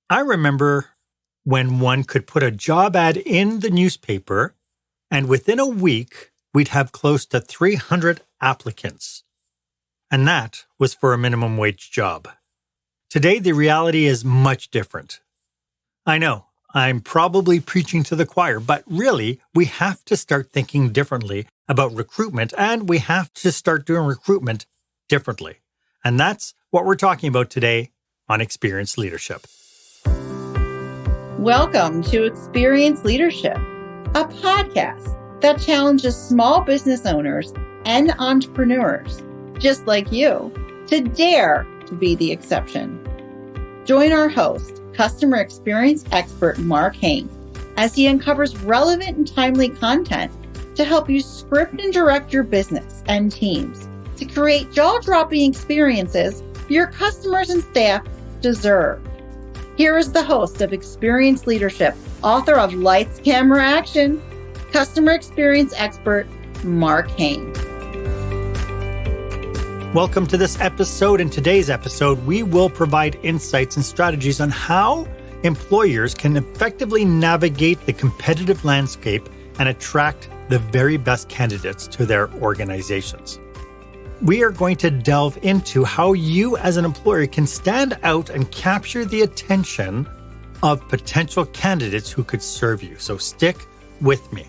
I remember when one could put a job ad in the newspaper, and within a week, we'd have close to 300 applicants. And that was for a minimum wage job. Today, the reality is much different. I know, I'm probably preaching to the choir, but really, we have to start thinking differently about recruitment, and we have to start doing recruitment differently. And that's what we're talking about today on Experience Leadership. Welcome to Experience Leadership, a podcast that challenges small business owners and entrepreneurs, just like you, to dare to be the exception. Join our host, customer experience expert Marc Haine, as he uncovers relevant and timely content to help you script and direct your business and teams to create jaw-dropping experiences your customers and staff deserve. Here is the host of Experience Leadership, author of Lights, Camera, Action, customer experience expert, Marc Haine. Welcome to this episode. In today's episode, we will provide insights and strategies on how employers can effectively navigate the competitive landscape and attract the very best candidates to their organizations. We are going to delve into how you as an employer can stand out and capture the attention of potential candidates who could serve you. So stick with me.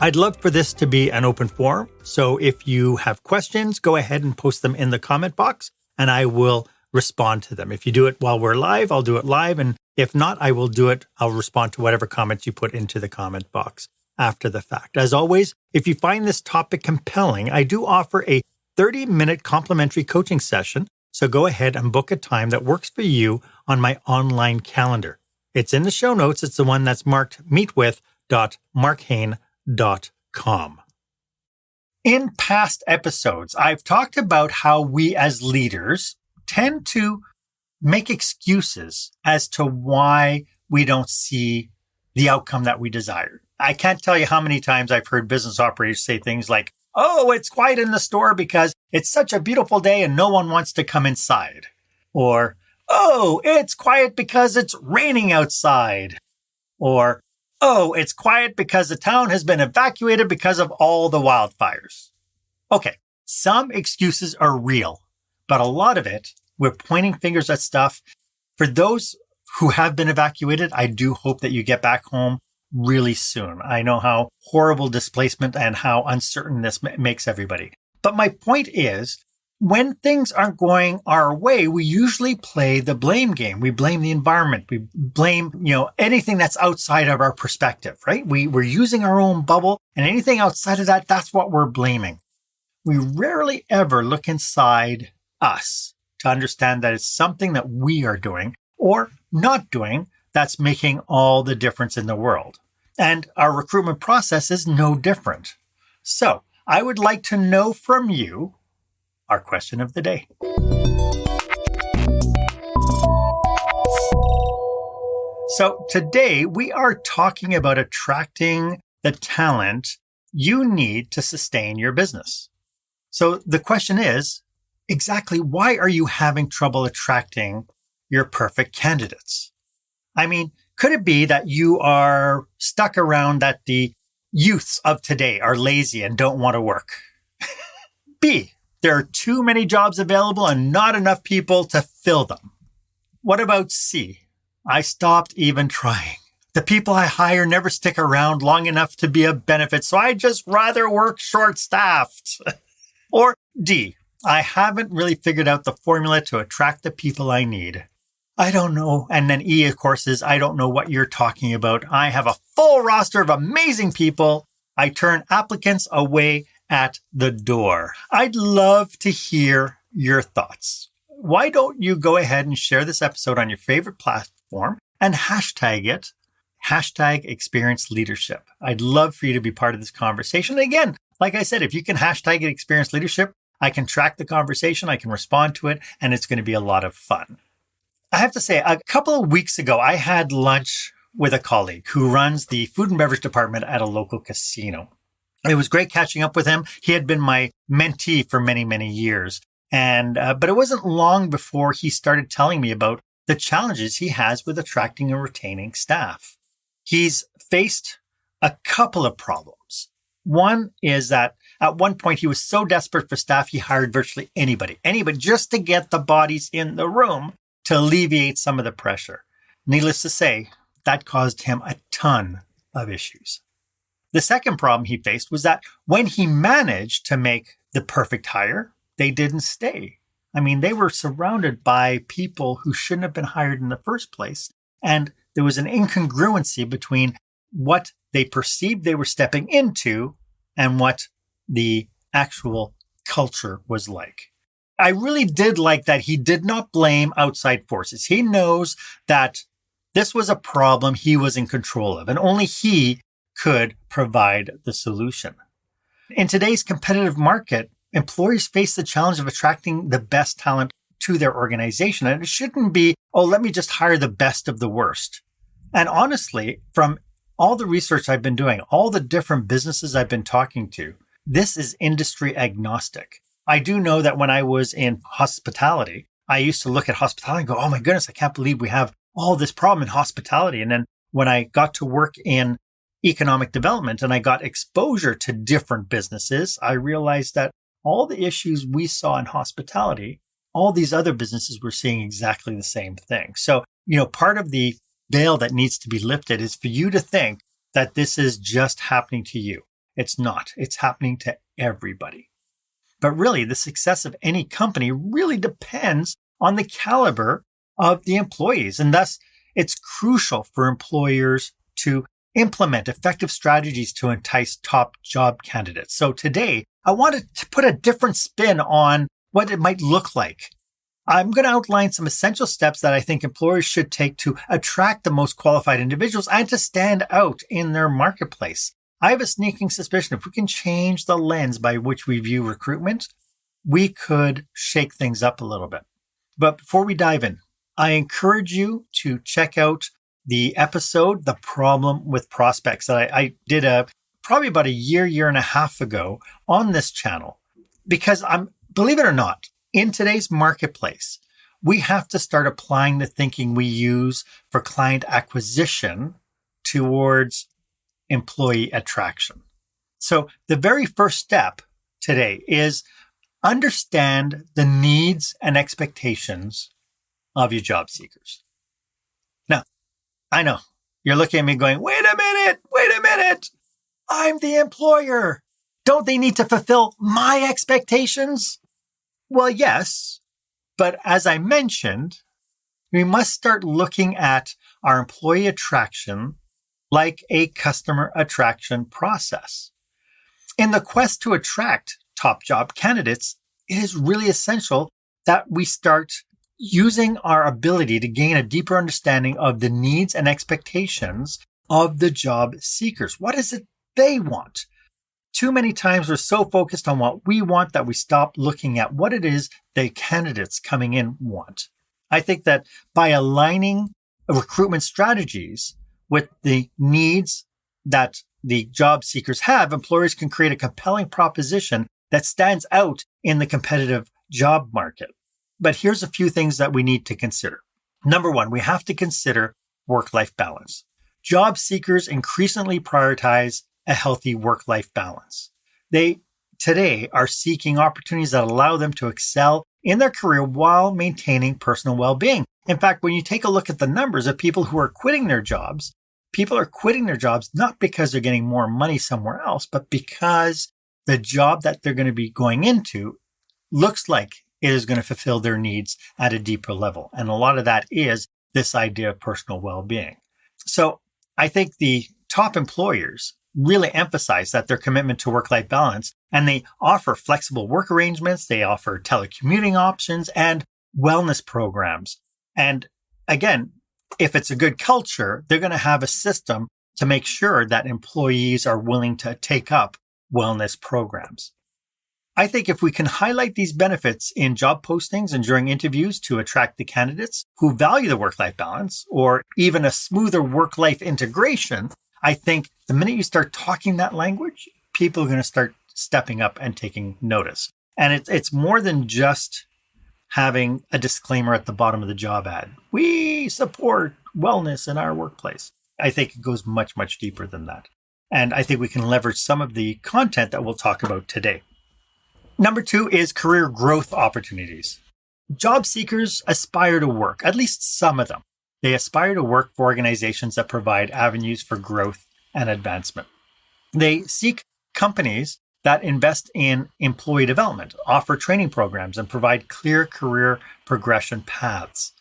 I'd love for this to be an open forum. So if you have questions, go ahead and post them in the comment box and I will respond to them. If you do it while we're live, I'll do it live. And if not, I'll respond to whatever comments you put into the comment box after the fact. As always, if you find this topic compelling, I do offer a 30-minute complimentary coaching session. So go ahead and book a time that works for you on my online calendar. It's in the show notes. It's the one that's marked meetwith.marchaine.com. In past episodes, I've talked about how we as leaders tend to make excuses as to why we don't see the outcome that we desire. I can't tell you how many times I've heard business operators say things like, "Oh, it's quiet in the store because it's such a beautiful day and no one wants to come inside." Or, "Oh, it's quiet because it's raining outside." Or, "Oh, it's quiet because the town has been evacuated because of all the wildfires." Okay, some excuses are real, but a lot of it, we're pointing fingers at stuff. For those who have been evacuated, I do hope that you get back home really soon. I know how horrible displacement and how uncertain this makes everybody. But my point is, when things aren't going our way, we usually play the blame game. We blame the environment. We blame, anything that's outside of our perspective, right? We're using our own bubble, and anything outside of that, that's what we're blaming. We rarely ever look inside us to understand that it's something that we are doing or not doing that's making all the difference in the world. And our recruitment process is no different. So I would like to know from you our question of the day. So today we are talking about attracting the talent you need to sustain your business. So the question is, exactly why are you having trouble attracting your perfect candidates? I mean, could it be that you are stuck around that the youths of today are lazy and don't want to work? B, there are too many jobs available and not enough people to fill them. What about C? I stopped even trying. The people I hire never stick around long enough to be a benefit, so I just rather work short-staffed. Or D, I haven't really figured out the formula to attract the people I need. I don't know. And then E, of course, is I don't know what you're talking about. I have a full roster of amazing people. I turn applicants away at the door. I'd love to hear your thoughts. Why don't you go ahead and share this episode on your favorite platform and hashtag it, #Experience Leadership. I'd love for you to be part of this conversation. And again, like I said, if you can hashtag it Experience Leadership, I can track the conversation, I can respond to it, and it's going to be a lot of fun. I have to say, a couple of weeks ago, I had lunch with a colleague who runs the food and beverage department at a local casino. It was great catching up with him. He had been my mentee for many, many years. But it wasn't long before he started telling me about the challenges he has with attracting and retaining staff. He's faced a couple of problems. One is that at one point he was so desperate for staff, he hired virtually anybody just to get the bodies in the room to alleviate some of the pressure. Needless to say, that caused him a ton of issues. The second problem he faced was that when he managed to make the perfect hire, they didn't stay. I mean, they were surrounded by people who shouldn't have been hired in the first place. And there was an incongruency between what they perceived they were stepping into and what the actual culture was like. I really did like that he did not blame outside forces. He knows that this was a problem he was in control of, and only he could provide the solution. In today's competitive market, employers face the challenge of attracting the best talent to their organization. And it shouldn't be, oh, let me just hire the best of the worst. And honestly, from all the research I've been doing, all the different businesses I've been talking to, this is industry agnostic. I do know that when I was in hospitality, I used to look at hospitality and go, oh my goodness, I can't believe we have all this problem in hospitality. And then when I got to work in economic development and I got exposure to different businesses, I realized that all the issues we saw in hospitality, all these other businesses were seeing exactly the same thing. So, part of the veil that needs to be lifted is for you to think that this is just happening to you. It's not. It's happening to everybody. But really, the success of any company really depends on the caliber of the employees. And thus, it's crucial for employers to implement effective strategies to entice top job candidates. So today, I wanted to put a different spin on what it might look like. I'm going to outline some essential steps that I think employers should take to attract the most qualified individuals and to stand out in their marketplace. I have a sneaking suspicion if we can change the lens by which we view recruitment, we could shake things up a little bit. But before we dive in, I encourage you to check out the episode, The Problem with Prospects, that I did probably about a year and a half ago on this channel. Because believe it or not, in today's marketplace, we have to start applying the thinking we use for client acquisition towards employee attraction. So the very first step today is understand the needs and expectations of your job seekers. Now, I know you're looking at me going, wait a minute. I'm the employer. Don't they need to fulfill my expectations? Well, yes, but as I mentioned, we must start looking at our employee attraction like a customer attraction process. In the quest to attract top job candidates, it is really essential that we start using our ability to gain a deeper understanding of the needs and expectations of the job seekers. What is it they want? Too many times we're so focused on what we want that we stop looking at what it is the candidates coming in want. I think that by aligning recruitment strategies with the needs that the job seekers have, employers can create a compelling proposition that stands out in the competitive job market. But here's a few things that we need to consider. Number one, we have to consider work-life balance. Job seekers increasingly prioritize a healthy work-life balance. They today are seeking opportunities that allow them to excel in their career while maintaining personal well-being. In fact, when you take a look at the numbers of people who are quitting their jobs, people are quitting their jobs not because they're getting more money somewhere else, but because the job that they're going to be going into looks like it is going to fulfill their needs at a deeper level. And a lot of that is this idea of personal well-being. So I think the top employers really emphasize that their commitment to work-life balance, and they offer flexible work arrangements, they offer telecommuting options and wellness programs. And again, if it's a good culture, they're going to have a system to make sure that employees are willing to take up wellness programs. I think if we can highlight these benefits in job postings and during interviews to attract the candidates who value the work-life balance or even a smoother work-life integration, I think the minute you start talking that language, people are going to start stepping up and taking notice. And it's more than just having a disclaimer at the bottom of the job ad. We support wellness in our workplace. I think it goes much, much deeper than that. And I think we can leverage some of the content that we'll talk about today. Number 2 is career growth opportunities. Job seekers aspire to work, at least some of them. They aspire to work for organizations that provide avenues for growth and advancement. They seek companies that invest in employee development, offer training programs, and provide clear career progression paths.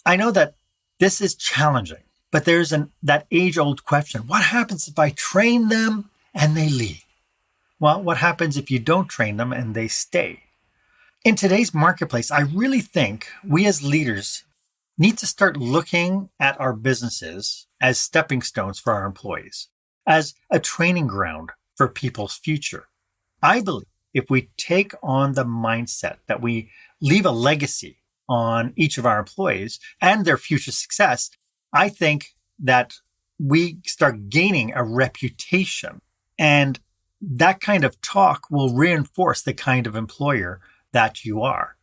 I know that this is challenging, but there's that age-old question. What happens if I train them and they leave? Well, what happens if you don't train them and they stay? In today's marketplace, I really think we as leaders need to start looking at our businesses as stepping stones for our employees, as a training ground for people's future. I believe if we take on the mindset that we leave a legacy on each of our employees and their future success, I think that we start gaining a reputation, and that kind of talk will reinforce the kind of employer that you are.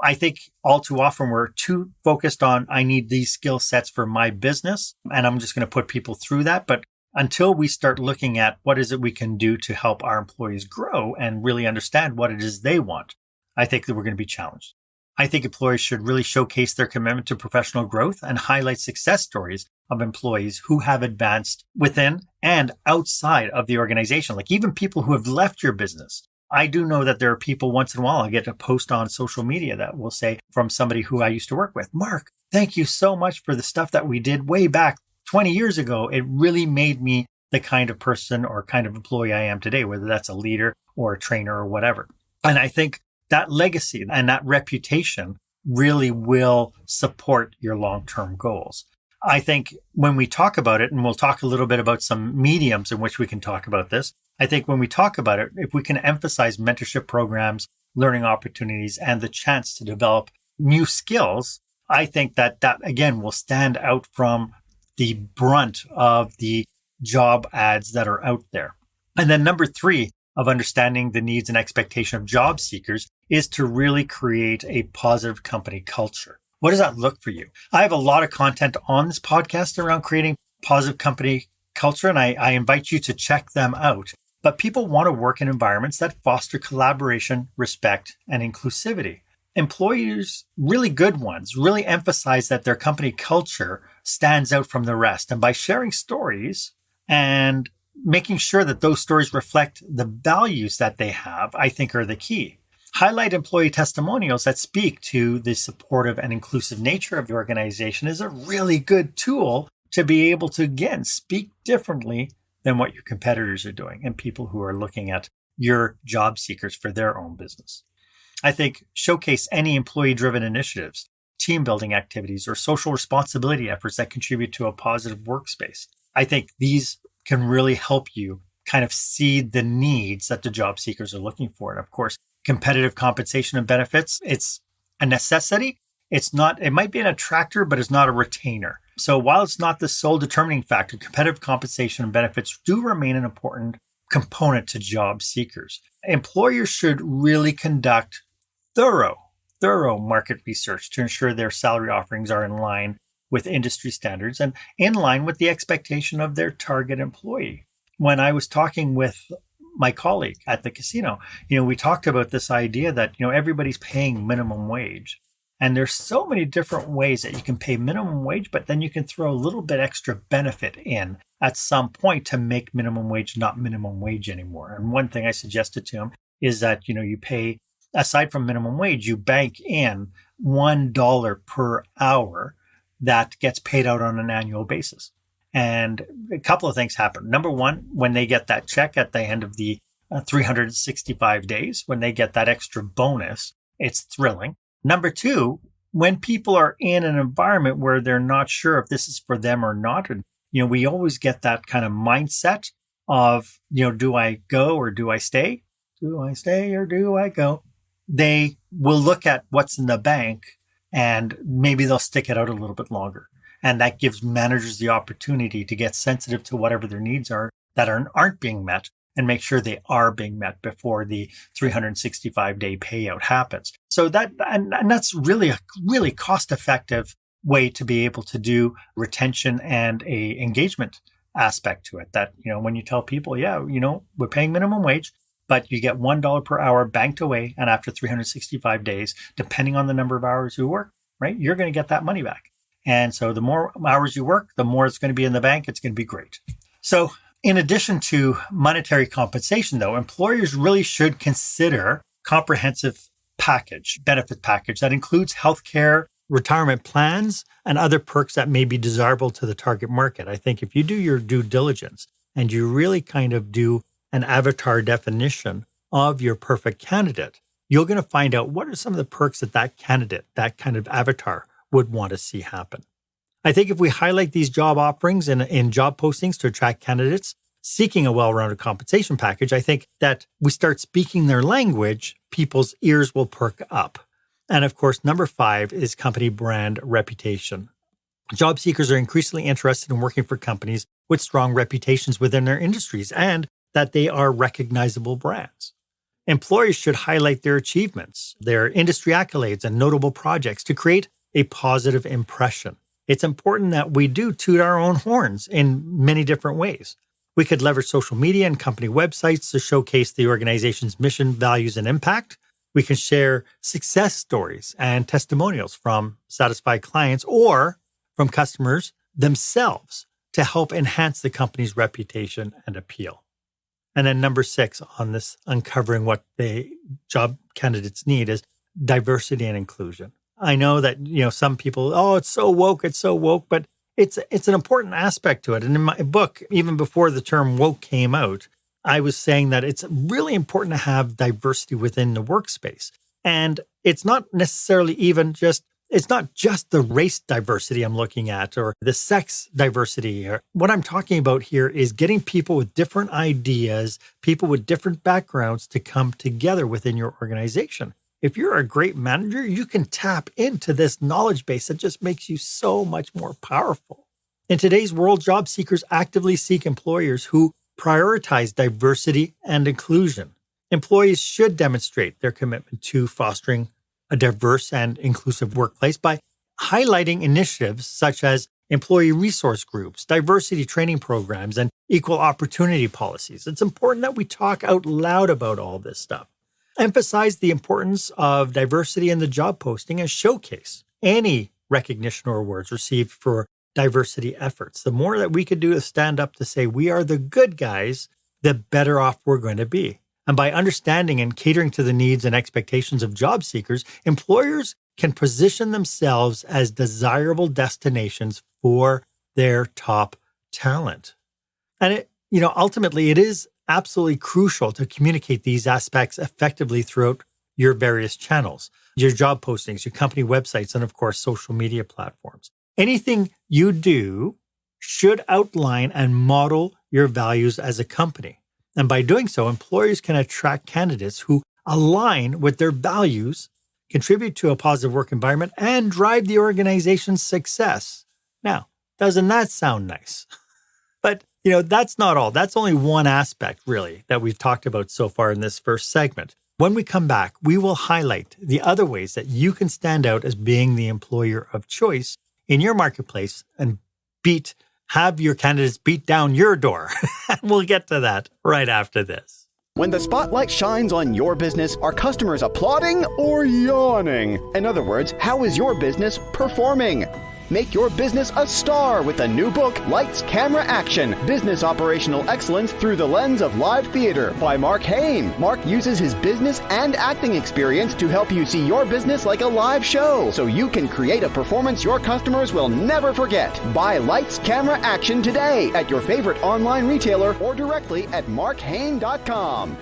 I think all too often we're too focused on, I need these skill sets for my business, and I'm just going to put people through that. But until we start looking at what is it we can do to help our employees grow and really understand what it is they want, I think that we're going to be challenged. I think employers should really showcase their commitment to professional growth and highlight success stories of employees who have advanced within and outside of the organization, like even people who have left your business. I do know that there are people once in a while, I get a post on social media that will say from somebody who I used to work with, Mark, thank you so much for the stuff that we did way back 20 years ago. It really made me the kind of person or kind of employee I am today, whether that's a leader or a trainer or whatever. And I think that legacy and that reputation really will support your long-term goals. I think when we talk about it, and we'll talk a little bit about some mediums in which we can talk about this, I think when we talk about it, if we can emphasize mentorship programs, learning opportunities, and the chance to develop new skills, I think that again will stand out from the brunt of the job ads that are out there. And then number 3 of understanding the needs and expectation of job seekers is to really create a positive company culture. What does that look for you? I have a lot of content on this podcast around creating positive company culture, and I invite you to check them out. But people want to work in environments that foster collaboration, respect, and inclusivity. Employers, really good ones, really emphasize that their company culture stands out from the rest. And by sharing stories and making sure that those stories reflect the values that they have, I think are the key. Highlight employee testimonials that speak to the supportive and inclusive nature of the organization is a really good tool to be able to, again, speak differently than what your competitors are doing and people who are looking at your job seekers for their own business. I think showcase any employee-driven initiatives, team building activities, or social responsibility efforts that contribute to a positive workspace. I think these can really help you kind of see the needs that the job seekers are looking for. And of course, competitive compensation and benefits, it's a necessity. It might be an attractor, but it's not a retainer. So while it's not the sole determining factor, competitive compensation and benefits do remain an important component to job seekers. Employers should really conduct thorough market research to ensure their salary offerings are in line with industry standards and in line with the expectation of their target employee. When I was talking with my colleague at the casino, we talked about this idea that, everybody's paying minimum wage. And there's so many different ways that you can pay minimum wage, but then you can throw a little bit extra benefit in at some point to make minimum wage not minimum wage anymore. And one thing I suggested to him is that, you pay, aside from minimum wage, you bank in $1 per hour that gets paid out on an annual basis. And a couple of things happen. Number one, when they get that check at the end of the 365 days, when they get that extra bonus, it's thrilling. Number two, when people are in an environment where they're not sure if this is for them or not, and, we always get that kind of mindset of, do I go or do I stay? Do I stay or do I go? They will look at what's in the bank and maybe they'll stick it out a little bit longer. And that gives managers the opportunity to get sensitive to whatever their needs are that aren't being met and make sure they are being met before the 365-day payout happens. So that's really a really cost-effective way to be able to do retention and a engagement aspect to it. That, when you tell people, we're paying minimum wage, but you get $1 per hour banked away. And after 365 days, depending on the number of hours you work, right, you're going to get that money back. And so the more hours you work, the more it's going to be in the bank. It's going to be great. So in addition to monetary compensation, though, employers really should consider comprehensive benefit package that includes healthcare, retirement plans, and other perks that may be desirable to the target market. I think if you do your due diligence and you really kind of do an avatar definition of your perfect candidate, you're going to find out what are some of the perks that candidate, that kind of avatar, would want to see happen. I think if we highlight these job offerings in job postings to attract candidates seeking a well-rounded compensation package, I think that we start speaking their language, people's ears will perk up. And of course, number 5 is company brand reputation. Job seekers are increasingly interested in working for companies with strong reputations within their industries and that they are recognizable brands. Employers should highlight their achievements, their industry accolades, and notable projects to create a positive impression. It's important that we do toot our own horns in many different ways. We could leverage social media and company websites to showcase the organization's mission, values, and impact. We can share success stories and testimonials from satisfied clients or from customers themselves to help enhance the company's reputation and appeal. And then number 6 on this uncovering what the job candidates need is diversity and inclusion. I know that, some people, it's so woke, but it's an important aspect to it. And in my book, even before the term woke came out, I was saying that it's really important to have diversity within the workspace. And it's not necessarily it's not just the race diversity I'm looking at or the sex diversity. What I'm talking about here is getting people with different ideas, people with different backgrounds to come together within your organization. If you're a great manager, you can tap into this knowledge base that just makes you so much more powerful. In today's world, job seekers actively seek employers who prioritize diversity and inclusion. Employees should demonstrate their commitment to fostering a diverse and inclusive workplace by highlighting initiatives such as employee resource groups, diversity training programs, and equal opportunity policies. It's important that we talk out loud about all this stuff. Emphasize the importance of diversity in the job posting and showcase any recognition or awards received for diversity efforts. The more that we could do to stand up to say we are the good guys, the better off we're going to be. And by understanding and catering to the needs and expectations of job seekers, employers can position themselves as desirable destinations for their top talent. And ultimately, it is absolutely crucial to communicate these aspects effectively throughout your various channels, your job postings, your company websites, and of course, social media platforms. Anything you do should outline and model your values as a company. And by doing so, employers can attract candidates who align with their values, contribute to a positive work environment, and drive the organization's success. Now, doesn't that sound nice? But that's not all. That's only one aspect, really, that we've talked about so far in this first segment. When we come back, we will highlight the other ways that you can stand out as being the employer of choice in your marketplace and have your candidates beat down your door. We'll get to that right after this. When the spotlight shines on your business, are customers applauding or yawning? In other words, how is your business performing? Make your business a star with the new book, Lights, Camera, Action, Business Operational Excellence Through the Lens of Live Theater by Marc Haine. Marc uses his business and acting experience to help you see your business like a live show so you can create a performance your customers will never forget. Buy Lights, Camera, Action today at your favorite online retailer or directly at marchaine.com.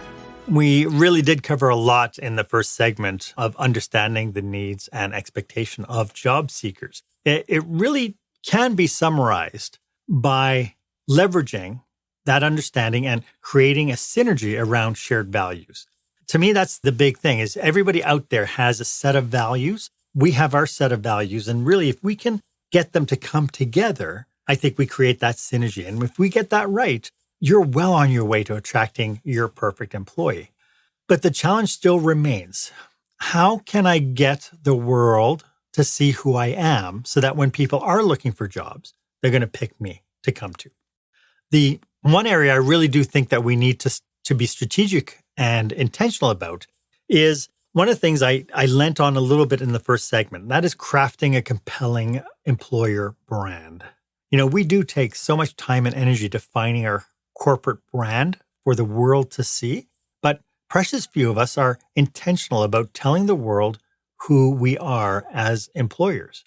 We really did cover a lot in the first segment of understanding the needs and expectation of job seekers. It really can be summarized by leveraging that understanding and creating a synergy around shared values. To me, that's the big thing is everybody out there has a set of values. We have our set of values. And really, if we can get them to come together, I think we create that synergy. And if we get that right, you're well on your way to attracting your perfect employee. But the challenge still remains. How can I get the world to see who I am so that when people are looking for jobs, they're going to pick me to come to? The one area I really do think that we need to be strategic and intentional about is one of the things I lent on a little bit in the first segment, and that is crafting a compelling employer brand. We do take so much time and energy defining our corporate brand for the world to see, but precious few of us are intentional about telling the world who we are as employers.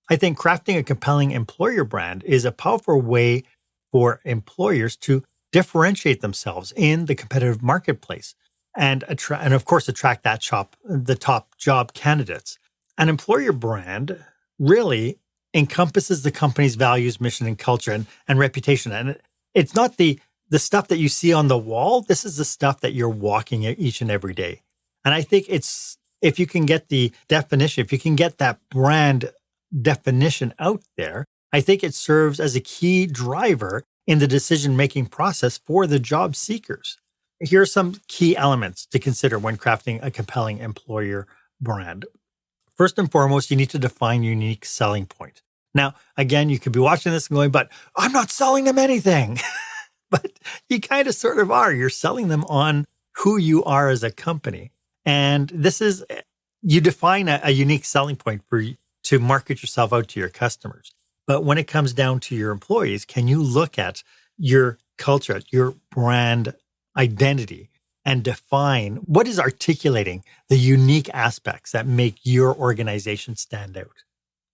I think crafting a compelling employer brand is a powerful way for employers to differentiate themselves in the competitive marketplace and of course attract the top job candidates. An employer brand really encompasses the company's values, mission, and culture and reputation. And it's not the stuff that you see on the wall. This is the stuff that you're walking each and every day. And I think if you can get the definition, if you can get that brand definition out there, I think it serves as a key driver in the decision-making process for the job seekers. Here are some key elements to consider when crafting a compelling employer brand. First and foremost, you need to define your unique selling point. Now, again, you could be watching this and going, but I'm not selling them anything. But you kind of sort of are. You're selling them on who you are as a company. And you define a unique selling point to market yourself out to your customers. But when it comes down to your employees, can you look at your culture, your brand identity, and define what is articulating the unique aspects that make your organization stand out?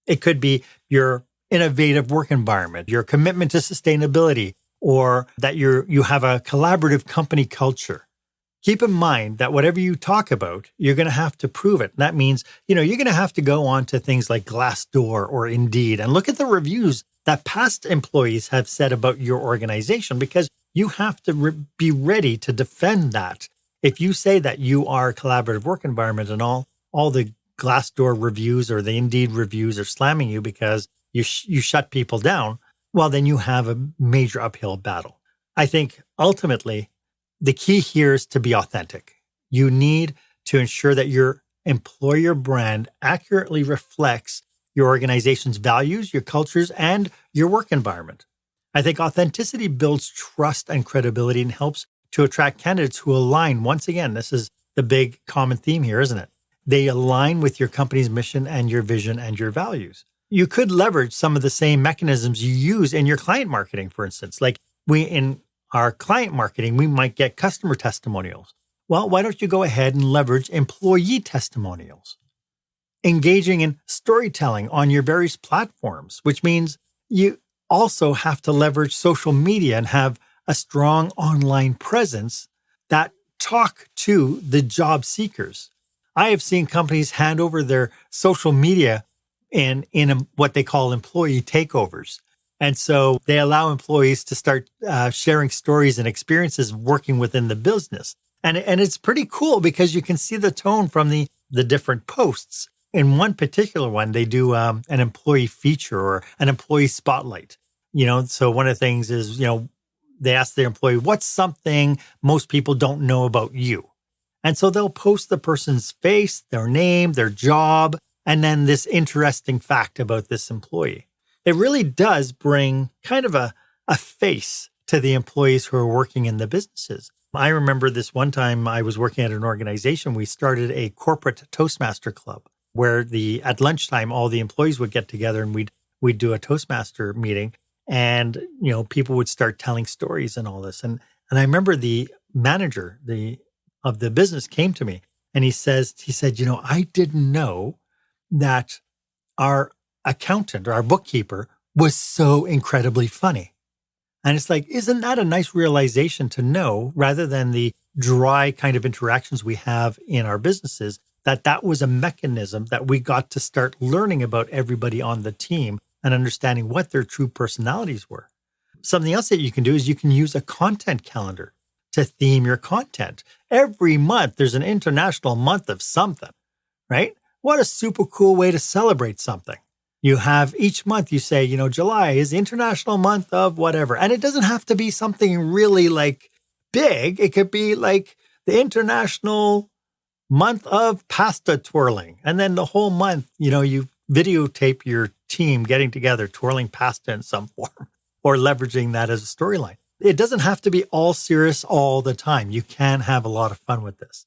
It could be your innovative work environment, your commitment to sustainability, or that you have a collaborative company culture. Keep in mind that whatever you talk about, you're going to have to prove it. That means, you're going to have to go on to things like Glassdoor or Indeed and look at the reviews that past employees have said about your organization, because you have to be ready to defend that. If you say that you are a collaborative work environment and all the Glassdoor reviews or the Indeed reviews are slamming you because you shut people down, well, then you have a major uphill battle. I think ultimately, the key here is to be authentic. You need to ensure that your employer brand accurately reflects your organization's values, your cultures, and your work environment. I think authenticity builds trust and credibility and helps to attract candidates who align. Once again, this is the big common theme here, isn't it? They align with your company's mission and your vision and your values. You could leverage some of the same mechanisms you use in your client marketing, for instance. Like in our client marketing, we might get customer testimonials. Well, why don't you go ahead and leverage employee testimonials? Engaging in storytelling on your various platforms, which means you also have to leverage social media and have a strong online presence that talk to the job seekers. I have seen companies hand over their social media in what they call employee takeovers. And so they allow employees to start sharing stories and experiences working within the business. And it's pretty cool because you can see the tone from the different posts. In one particular one, they do an employee feature or an employee spotlight. So one of the things is, they ask the employee, what's something most people don't know about you? And so they'll post the person's face, their name, their job, and then this interesting fact about this employee. It really does bring kind of a face to the employees who are working in the businesses. I remember this one time I was working at an organization. We started a corporate Toastmaster club where at lunchtime, all the employees would get together and we'd do a Toastmaster meeting, and, people would start telling stories and all this. And I remember the manager of the business came to me and he said, I didn't know that our accountant or our bookkeeper was so incredibly funny. And it's like, isn't that a nice realization to know, rather than the dry kind of interactions we have in our businesses, that was a mechanism that we got to start learning about everybody on the team and understanding what their true personalities were. Something else that you can do is you can use a content calendar to theme your content. Every month, there's an international month of something, right? What a super cool way to celebrate something. You have each month, you say, July is International Month of whatever. And it doesn't have to be something really like big. It could be like the International Month of Pasta Twirling. And then the whole month, you videotape your team getting together, twirling pasta in some form, or leveraging that as a storyline. It doesn't have to be all serious all the time. You can have a lot of fun with this.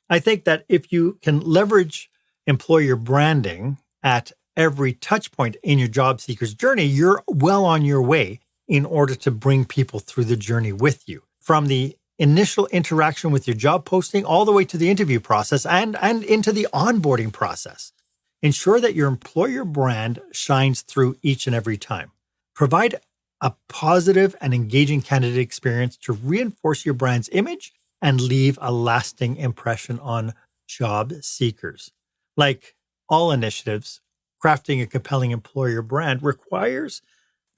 I think that if you can leverage employer branding at every touch point in your job seeker's journey, you're well on your way in order to bring people through the journey with you. From the initial interaction with your job posting all the way to the interview process and into the onboarding process. Ensure that your employer brand shines through each and every time. Provide a positive and engaging candidate experience to reinforce your brand's image and leave a lasting impression on job seekers. Like all initiatives, crafting a compelling employer brand requires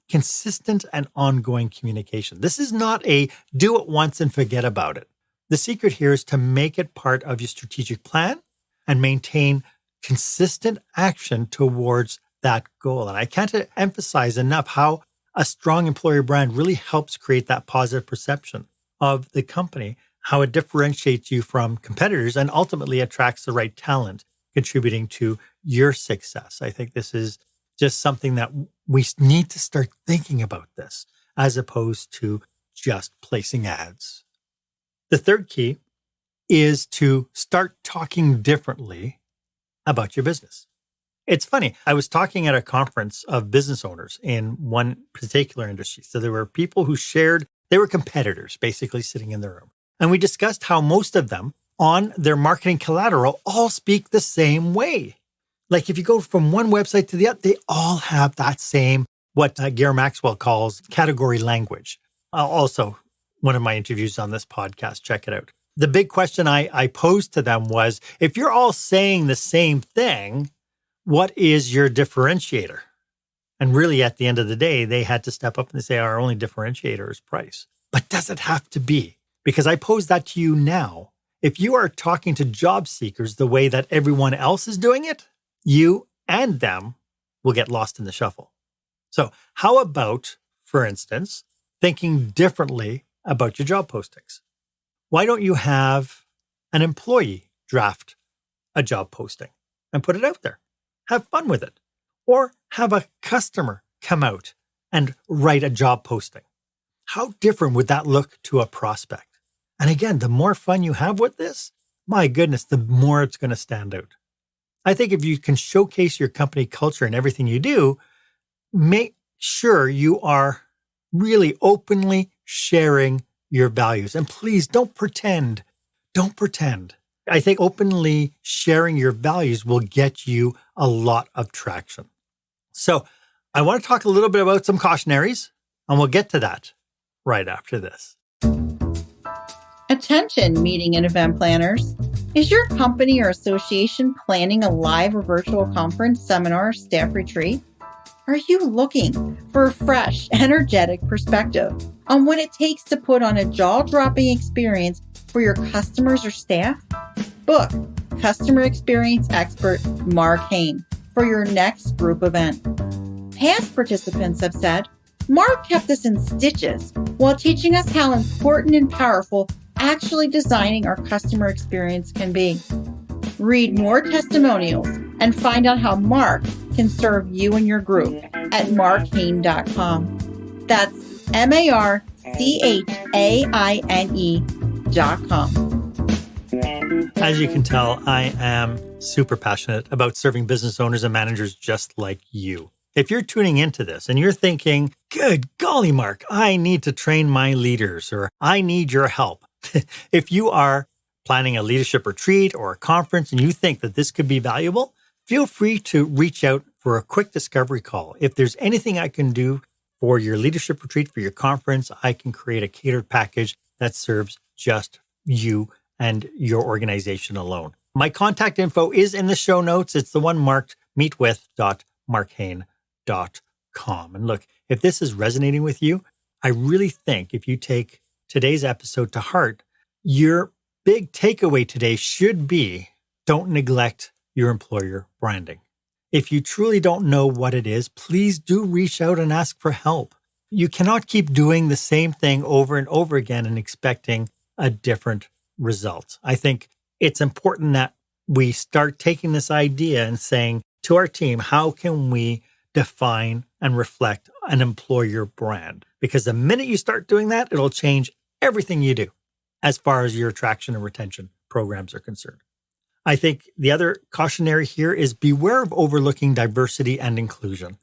consistent and ongoing communication. This is not a do it once and forget about it. The secret here is to make it part of your strategic plan and maintain consistent action towards that goal. And I can't emphasize enough how a strong employer brand really helps create that positive perception of the company, how it differentiates you from competitors and ultimately attracts the right talent, contributing to your success. I think this is just something that we need to start thinking about this as opposed to just placing ads. The third key is to start talking differently about your business. It's funny. I was talking at a conference of business owners in one particular industry. So there were people who they were competitors basically sitting in the room. And we discussed how most of them on their marketing collateral all speak the same way. Like if you go from one website to the other, they all have that same, what Gary Maxwell calls category language. Also, one of my interviews on this podcast, check it out. The big question I posed to them was, if you're all saying the same thing, what is your differentiator? And really, at the end of the day, they had to step up and say, our only differentiator is price. But does it have to be? Because I pose that to you now. If you are talking to job seekers the way that everyone else is doing it, you and them will get lost in the shuffle. So how about, for instance, thinking differently about your job postings? Why don't you have an employee draft a job posting and put it out there? Have fun with it. Or have a customer come out and write a job posting. How different would that look to a prospect? And again, the more fun you have with this, my goodness, the more it's going to stand out. I think if you can showcase your company culture in everything you do, make sure you are really openly sharing your values. And please don't pretend. Don't pretend. I think openly sharing your values will get you a lot of traction. So I want to talk a little bit about some cautionaries, and we'll get to that right after this. Attention, meeting and event planners. Is your company or association planning a live or virtual conference, seminar, staff retreat? Are you looking for a fresh, energetic perspective on what it takes to put on a jaw-dropping experience for your customers or staff? Book customer experience expert Marc Haine for your next group event. Past participants have said, Marc kept us in stitches while teaching us how important and powerful actually designing our customer experience can be. Read more testimonials and find out how Marc can serve you and your group at marchaine.com. That's marchaine.com. As you can tell, I am super passionate about serving business owners and managers just like you. If you're tuning into this and you're thinking, good golly, Marc, I need to train my leaders, or I need your help. If you are planning a leadership retreat or a conference and you think that this could be valuable, feel free to reach out for a quick discovery call. If there's anything I can do for your leadership retreat, for your conference, I can create a catered package that serves just you and your organization alone. My contact info is in the show notes. It's the one marked meetwith.marchaine.com. And look, if this is resonating with you, I really think if you take today's episode to heart, your big takeaway today should be, don't neglect your employer branding. If you truly don't know what it is, please do reach out and ask for help. You cannot keep doing the same thing over and over again and expecting a different result. I think it's important that we start taking this idea and saying to our team, how can we define and reflect an employer brand? Because the minute you start doing that, it'll change everything you do as far as your attraction and retention programs are concerned. I think the other cautionary here is beware of overlooking diversity and inclusion.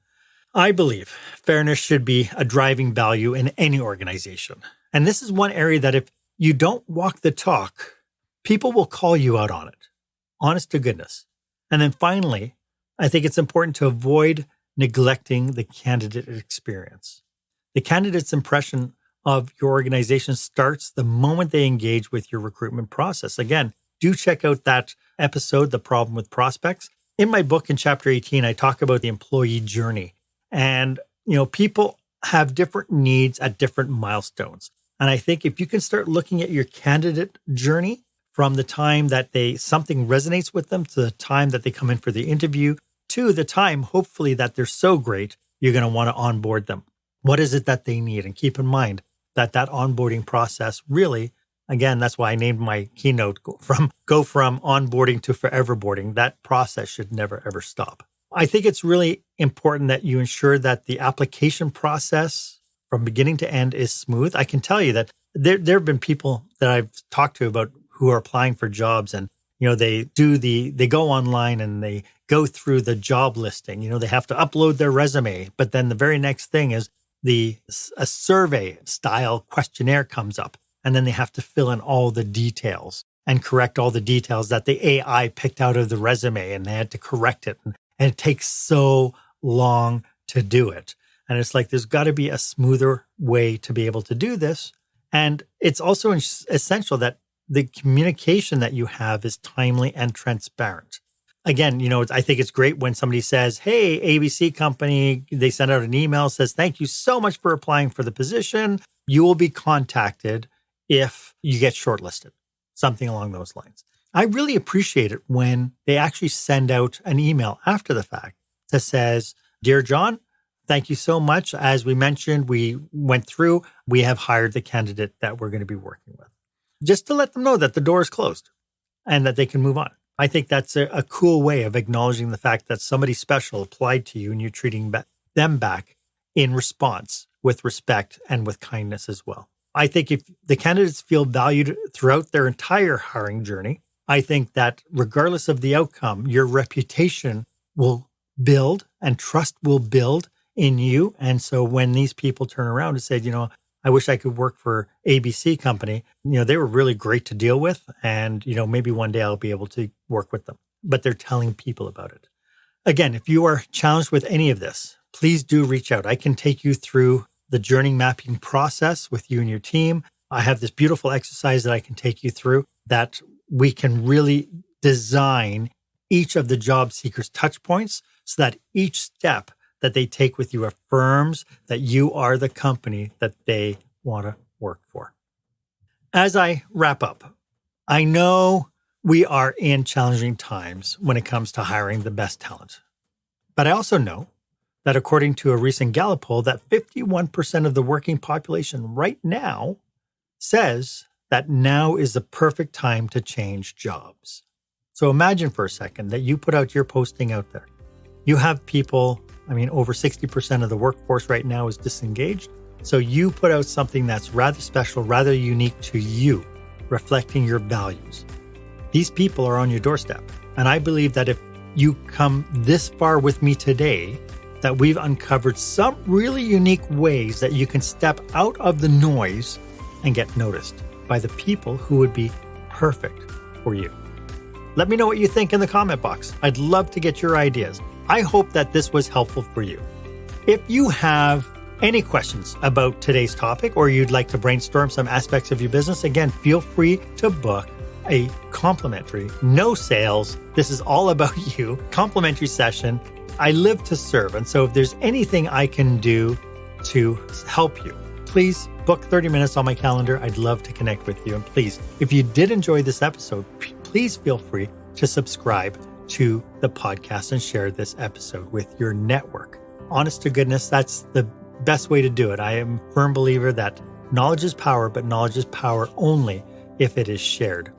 I believe fairness should be a driving value in any organization. And this is one area that if you don't walk the talk, people will call you out on it. Honest to goodness. And then finally, I think it's important to avoid neglecting the candidate experience. The candidate's impression of your organization starts the moment they engage with your recruitment process. Again, do check out that episode, The Problem with Prospects. In my book in chapter 18, I talk about the employee journey. And, people have different needs at different milestones. And I think if you can start looking at your candidate journey from the time that something resonates with them to the time that they come in for the interview to the time, hopefully, that they're so great, you're going to want to onboard them. What is it that they need? And keep in mind that onboarding process really, again, that's why I named my keynote go from onboarding to forever boarding. That process should never, ever stop. I think it's really important that you ensure that the application process from beginning to end is smooth. I can tell you that there have been people that I've talked to about who are applying for jobs, and they go online and they go through the job listing. They have to upload their resume, but then the very next thing is a survey style questionnaire comes up, and then they have to fill in all the details and correct all the details that the AI picked out of the resume, and they had to correct it. And it takes so long to do it. And it's like, there's got to be a smoother way to be able to do this. And it's also essential that the communication that you have is timely and transparent. Again, I think it's great when somebody says, hey, ABC company, they send out an email, says, thank you so much for applying for the position. You will be contacted if you get shortlisted, something along those lines. I really appreciate it when they actually send out an email after the fact that says, dear John, thank you so much. As we mentioned, we went through, we have hired the candidate that we're going to be working with. Just to let them know that the door is closed and that they can move on. I think that's a cool way of acknowledging the fact that somebody special applied to you and you're treating them back in response with respect and with kindness as well. I think if the candidates feel valued throughout their entire hiring journey, I think that regardless of the outcome, your reputation will build and trust will build in you. And so when these people turn around and say, I wish I could work for ABC company, they were really great to deal with. And, maybe one day I'll be able to work with them. But they're telling people about it. Again, if you are challenged with any of this, please do reach out. I can take you through the journey mapping process with you and your team. I have this beautiful exercise that I can take you through that we can really design each of the job seekers' touch points so that each step that they take with you affirms that you are the company that they want to work for. As I wrap up, I know we are in challenging times when it comes to hiring the best talent. But I also know that according to a recent Gallup poll, that 51% of the working population right now says that now is the perfect time to change jobs. So imagine for a second that you put out your posting out there. You have people, over 60% of the workforce right now is disengaged. So you put out something that's rather special, rather unique to you, reflecting your values. These people are on your doorstep. And I believe that if you come this far with me today, that we've uncovered some really unique ways that you can step out of the noise and get noticed by the people who would be perfect for you. Let me know what you think in the comment box. I'd love to get your ideas. I hope that this was helpful for you. If you have any questions about today's topic or you'd like to brainstorm some aspects of your business, again, feel free to book a complimentary, no sales, this is all about you, complimentary session. I live to serve. And so if there's anything I can do to help you, please book 30 minutes on my calendar. I'd love to connect with you. And please, if you did enjoy this episode, please feel free to subscribe to the podcast and share this episode with your network. Honest to goodness, that's the best way to do it. I am a firm believer that knowledge is power, but knowledge is power only if it is shared.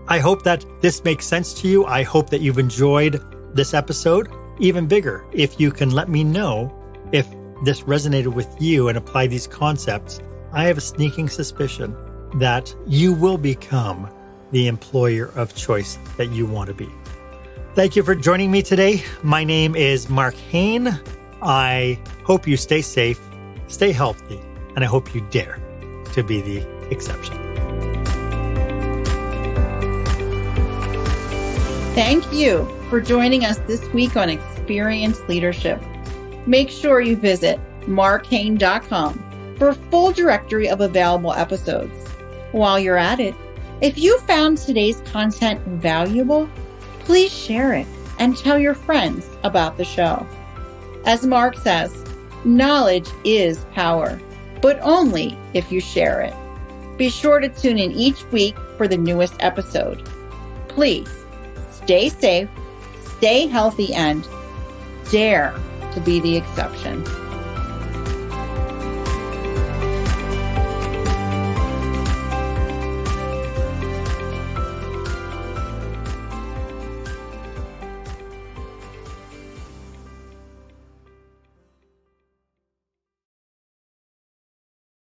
I hope that this makes sense to you. I hope that you've enjoyed this episode. Even bigger, if you can let me know if this resonated with you and apply these concepts, I have a sneaking suspicion that you will become the employer of choice that you want to be. Thank you for joining me today. My name is Marc Haine. I hope you stay safe, stay healthy, and I hope you dare to be the exception. Thank you for joining us this week on Experience Leadership. Make sure you visit marchaine.com for a full directory of available episodes. While you're at it, if you found today's content valuable, please share it and tell your friends about the show. As Marc says, knowledge is power, but only if you share it. Be sure to tune in each week for the newest episode. Please stay safe, stay healthy, and dare to be the exception.